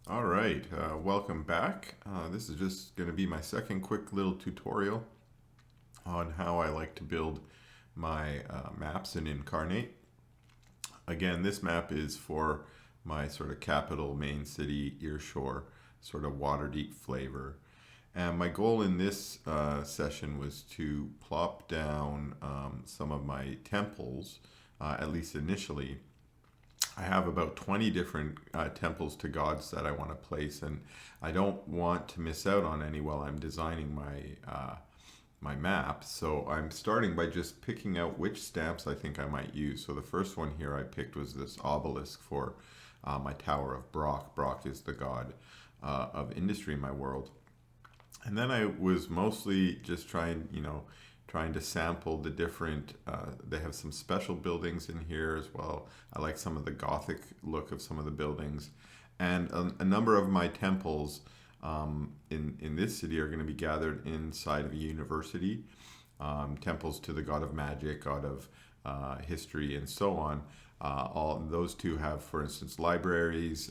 All right, welcome back. This is just going to be my second quick little tutorial on how I like to build my maps in Inkarnate. Again, this map is for my sort of capital main city, Earshore, sort of water deep flavor. And my goal in this session was to plop down some of my temples, at least initially. I have about 20 different temples to gods that I want to place, and I don't want to miss out on any while I'm designing my map. So I'm starting by just picking out which stamps I think I might use. So the first one here I picked was this obelisk for my Tower of Brock. Brock is the god of industry in my world. And then I was mostly just trying to sample the different, they have some special buildings in here as well. I like some of the Gothic look of some of the buildings. And a number of my temples in this city are going to be gathered inside of a university. Temples to the god of magic, god of history, and so on. All those two have, for instance, libraries.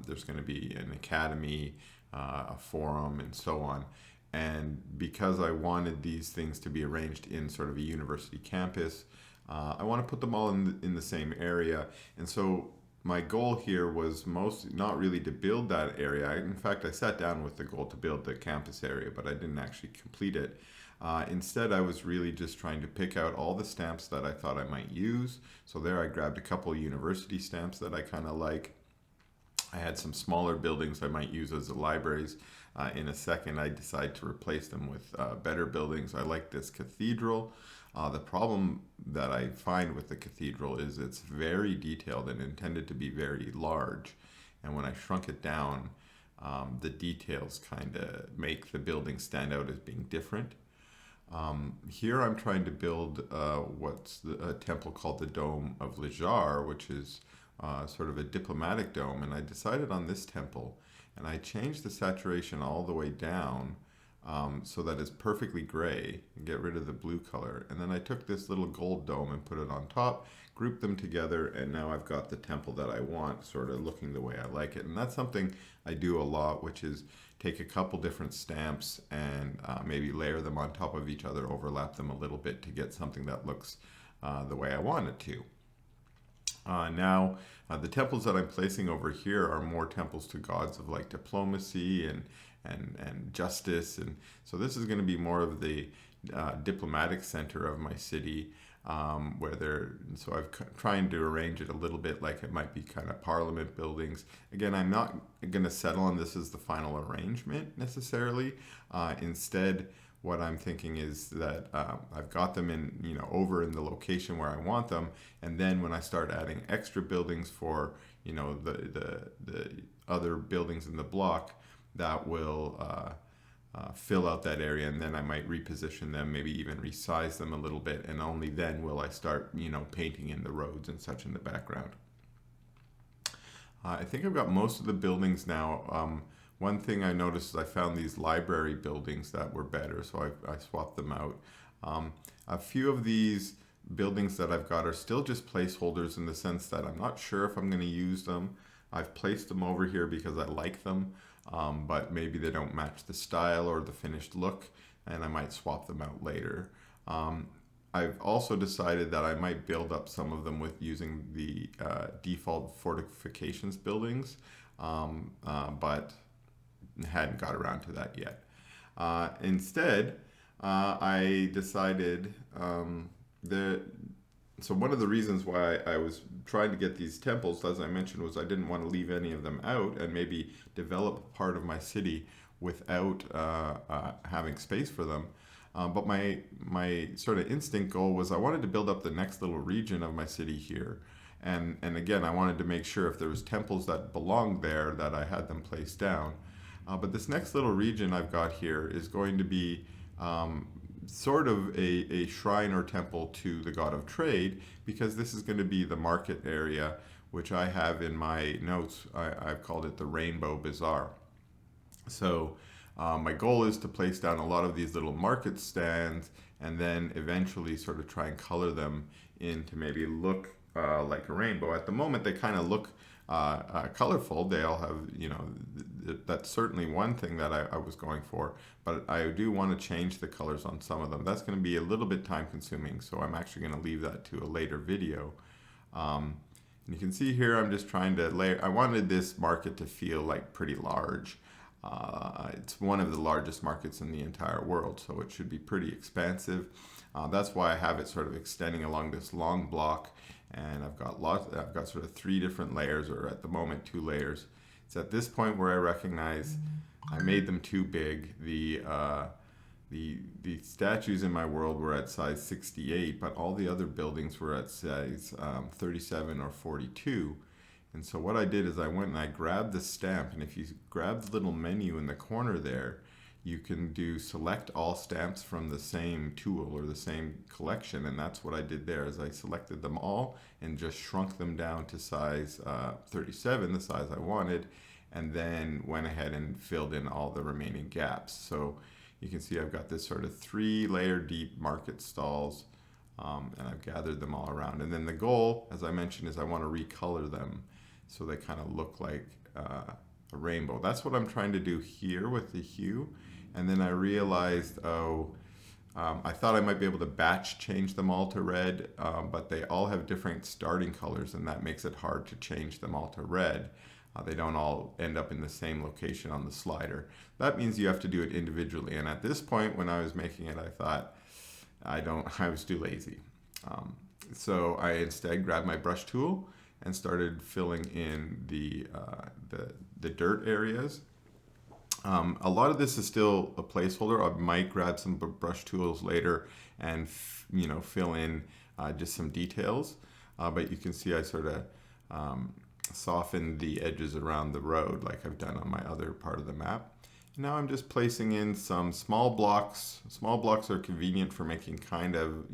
There's going to be an academy, a forum, and so on. And because I wanted these things to be arranged in sort of a university campus, I want to put them all in the same area. And so my goal here was mostly not really to build that area. In fact, I sat down with the goal to build the campus area, but I didn't actually complete it. Instead, I was really just trying to pick out all the stamps that I thought I might use. So there I grabbed a couple university stamps that I kind of like. I had some smaller buildings I might use as the libraries. In a second, I decide to replace them with better buildings. I like this cathedral. The problem that I find with the cathedral is it's very detailed and intended to be very large. And when I shrunk it down, the details kind of make the building stand out as being different. Here I'm trying to build a temple called the Dome of Lijar, which is sort of a diplomatic dome. And I decided on this temple, and I changed the saturation all the way down so that it's perfectly gray and get rid of the blue color. And then I took this little gold dome and put it on top, grouped them together, and now I've got the temple that I want sort of looking the way I like it. And that's something I do a lot, which is take a couple different stamps and maybe layer them on top of each other, overlap them a little bit to get something that looks the way I want it to. Now, the temples that I'm placing over here are more temples to gods of like diplomacy and justice, and so this is going to be more of the diplomatic center of my city, where they're. So trying to arrange it a little bit like it might be kind of parliament buildings. Again, I'm not going to settle on this as the final arrangement necessarily. Instead, what I'm thinking is that I've got them over in the location where I want them, and then when I start adding extra buildings for the other buildings in the block, that will fill out that area, and then I might reposition them, maybe even resize them a little bit, and only then will I start painting in the roads and such in the background. I think I've got most of the buildings now. One thing I noticed is I found these library buildings that were better, so I swapped them out. A few of these buildings that I've got are still just placeholders in the sense that I'm not sure if I'm going to use them. I've placed them over here because I like them, but maybe they don't match the style or the finished look, and I might swap them out later. I've also decided that I might build up some of them with using the default fortifications buildings, but hadn't got around to that yet. Instead, I decided that. So one of the reasons why I was trying to get these temples, as I mentioned, was I didn't want to leave any of them out and maybe develop part of my city without having space for them. But my sort of instinct goal was I wanted to build up the next little region of my city here. And again, I wanted to make sure if there was temples that belonged there that I had them placed down. But this next little region I've got here is going to be sort of a shrine or temple to the god of trade, because this is going to be the market area, which I have in my notes. I've called it the Rainbow Baazar. So my goal is to place down a lot of these little market stands and then eventually sort of try and color them in to maybe look like a rainbow. At the moment, they kind of look colorful. They all have, that's certainly one thing that I was going for, but I do want to change the colors on some of them. That's going to be a little bit time consuming, so I'm actually going to leave that to a later video. And you can see here I'm just trying to layer. I wanted this market to feel like pretty large. It's one of the largest markets in the entire world, so it should be pretty expansive. That's why I have it sort of extending along this long block, and I've got sort of 3 different layers, or at the moment 2 layers. It's at this point where I recognize I made them too big. The statues in my world were at size 68, but all the other buildings were at size 37 or 42. And so what I did is I went and I grabbed the stamp, and if you grab the little menu in the corner there, you can do select all stamps from the same tool or the same collection, and that's what I did there. Is I selected them all and just shrunk them down to size 37, the size I wanted, and then went ahead and filled in all the remaining gaps. So you can see I've got this sort of 3-layer deep market stalls, and I've gathered them all around. And then the goal, as I mentioned, is I want to recolor them so they kind of look like a rainbow. That's what I'm trying to do here with the hue. And then I realized, I thought I might be able to batch change them all to red, but they all have different starting colors, and that makes it hard to change them all to red. They don't all end up in the same location on the slider. That means you have to do it individually. And at this point, when I was making it, I thought, I was too lazy. So I instead grabbed my brush tool and started filling in the dirt areas. A lot of this is still a placeholder. I might grab some brush tools later and fill in just some details. But you can see I sort of soften the edges around the road like I've done on my other part of the map. Now I'm just placing in some small blocks. Small blocks are convenient for making kind of,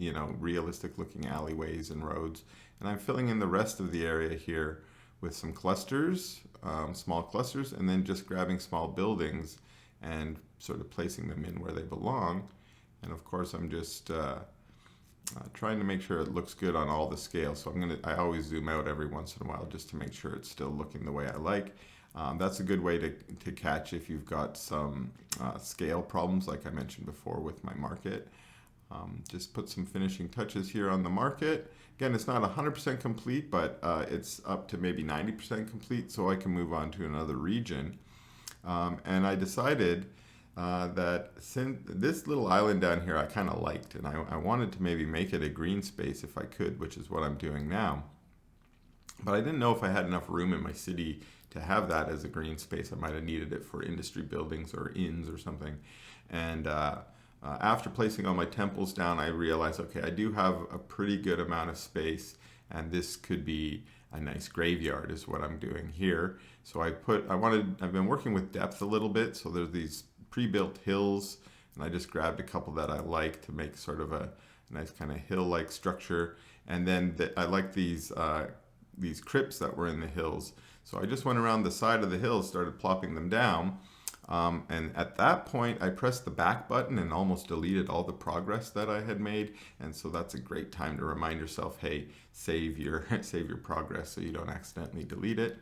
realistic looking alleyways and roads. And I'm filling in the rest of the area here with some clusters, small clusters, and then just grabbing small buildings and sort of placing them in where they belong. And of course I'm just trying to make sure it looks good on all the scales. So I always zoom out every once in a while just to make sure it's still looking the way I like. That's a good way to catch if you've got some scale problems like I mentioned before with my market. Just put some finishing touches here on the market. Again, it's not 100% complete, but it's up to maybe 90% complete, so I can move on to another region. And I decided that since this little island down here I kind of liked, and I wanted to maybe make it a green space if I could, which is what I'm doing now. But I didn't know if I had enough room in my city to have that as a green space. I might have needed it for industry buildings or inns or something. And after placing all my temples down, I realized, okay, I do have a pretty good amount of space, and this could be a nice graveyard is what I'm doing here. So I've been working with depth a little bit, so there's these pre-built hills, and I just grabbed a couple that I like to make sort of a nice kind of hill-like structure. And then I like these crypts that were in the hills. So I just went around the side of the hill, started plopping them down. And at that point, I pressed the back button and almost deleted all the progress that I had made. And so that's a great time to remind yourself, hey, save your progress so you don't accidentally delete it.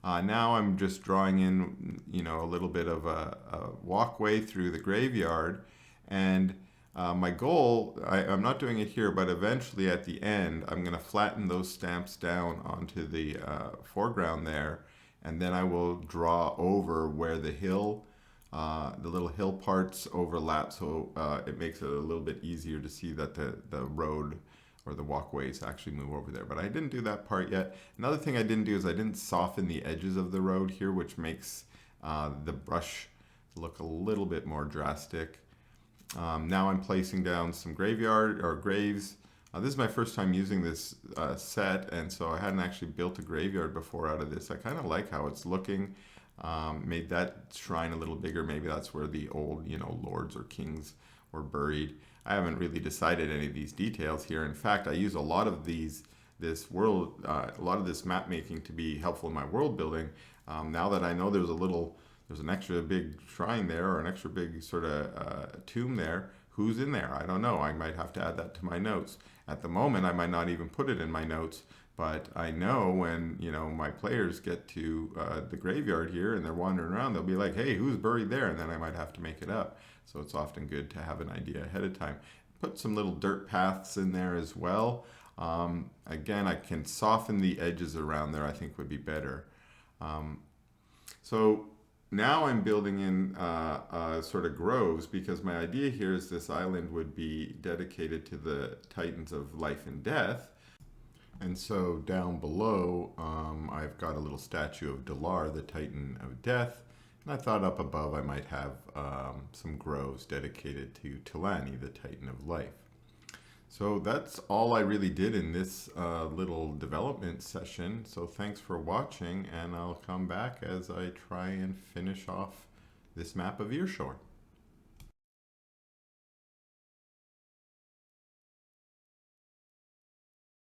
Now I'm just drawing in, a little bit of a walkway through the graveyard. And my goal, I'm not doing it here, but eventually at the end, I'm going to flatten those stamps down onto the foreground there. And then I will draw over where the little hill parts overlap, so it makes it a little bit easier to see that the road or the walkways actually move over there. But I didn't do that part yet. Another thing I didn't do is I didn't soften the edges of the road here, which makes the brush look a little bit more drastic. Now I'm placing down some graveyard or graves. This is my first time using this set, and so I hadn't actually built a graveyard before out of this. I kind of like how it's looking. Made that shrine a little bigger. Maybe that's where the old, lords or kings were buried. I haven't really decided any of these details here. In fact, I use a lot of this map making to be helpful in my world building. Now that I know there's an extra big shrine there, or an extra big sort of tomb there, who's in there? I don't know. I might have to add that to my notes. At the moment, I might not even put it in my notes, But I know when, you know, my players get to the graveyard here and they're wandering around, they'll be like, hey, who's buried there? And then I might have to make it up. So it's often good to have an idea ahead of time. Put some little dirt paths in there as well. Again, I can soften the edges around there, I think would be better. Um, so now I'm building in sort of groves, because my idea here is this island would be dedicated to the Titans of life and death. And so down below, I've got a little statue of Dalar, the Titan of Death. And I thought up above I might have some groves dedicated to Tilani, the Titan of Life. So that's all I really did in this little development session. So thanks for watching, and I'll come back as I try and finish off this map of Earshore.